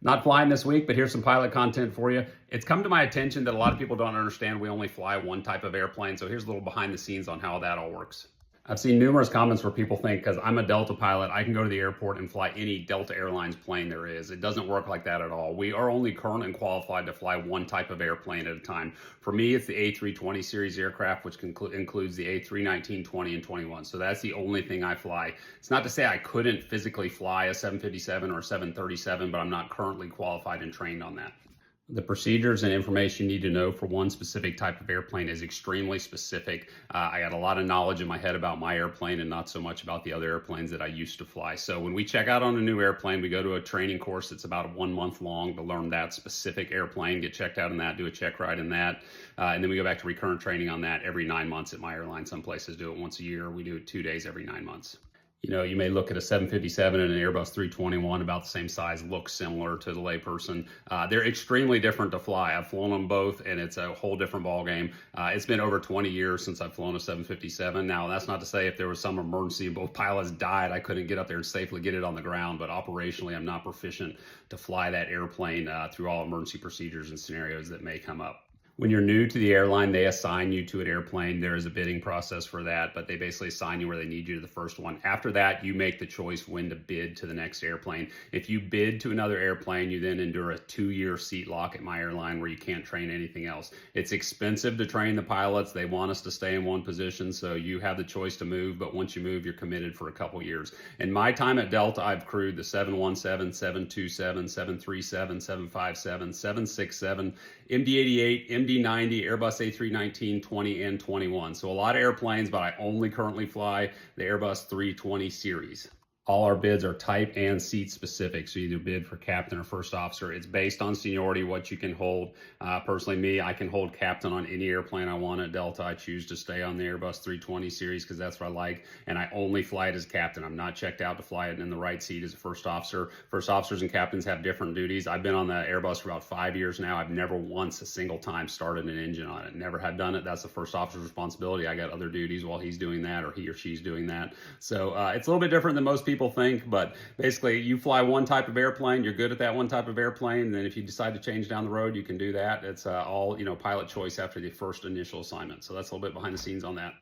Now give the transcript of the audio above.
Not flying this week, but here's some pilot content for you. It's come to my attention that a lot of people don't understand we only fly one type of airplane. So here's a little behind the scenes on how that all works. I've seen numerous comments where people think because I'm a Delta pilot, I can go to the airport and fly any Delta Airlines plane there is. It doesn't work like that at all. We are only current and qualified to fly one type of airplane at a time. For me, it's the A320 series aircraft, which includes the A319, 20, and 21. So that's the only thing I fly. It's not to say I couldn't physically fly a 757 or 737, but I'm not currently qualified and trained on that. The procedures and information you need to know for one specific type of airplane is extremely specific. I got a lot of knowledge in my head about my airplane and not so much about the other airplanes that I used to fly. So when we check out on a new airplane, we go to a training course that's about 1 month long to learn that specific airplane, get checked out in that, do a check ride in that. And then we go back to recurrent training on that every 9 months at my airline. Some places do it once a year. We do it 2 days every 9 months. You know, you may look at a 757 and an Airbus 321 about the same size, look similar to the layperson. They're extremely different to fly. I've flown them both, and it's a whole different ballgame. It's been over 20 years since I've flown a 757. Now, that's not to say if there was some emergency and both pilots died, I couldn't get up there and safely get it on the ground, but operationally, I'm not proficient to fly that airplane through all emergency procedures and scenarios that may come up. When you're new to the airline, they assign you to an airplane. There is a bidding process for that, but they basically assign you where they need you to the first one. After that, you make the choice when to bid to the next airplane. If you bid to another airplane, you then endure a 2-year seat lock at my airline where you can't train anything else. It's expensive to train the pilots. They want us to stay in one position, so you have the choice to move, but once you move, you're committed for a couple years. In my time at Delta, I've crewed the 717, 727, 737, 757, 767, MD-88, MD-90, Airbus A319, 20, and 21. So a lot of airplanes, but I only currently fly the Airbus 320 series. All our bids are type and seat specific. So you either bid for captain or first officer. It's based on seniority, what you can hold. Personally, me, I can hold captain on any airplane I want at Delta. I choose to stay on the Airbus 320 series because that's what I like. And I only fly it as captain. I'm not checked out to fly it in the right seat as a first officer. First officers and captains have different duties. I've been on the Airbus for about 5 years now. I've never once a single time started an engine on it. Never have done it. That's the first officer's responsibility. I got other duties while he's doing that or he or she's doing that. So it's a little bit different than most people think, but basically you fly one type of airplane, you're good at that one type of airplane, and then if you decide to change down the road, you can do that. It's all, pilot choice after the first initial assignment. So that's a little bit behind the scenes on that.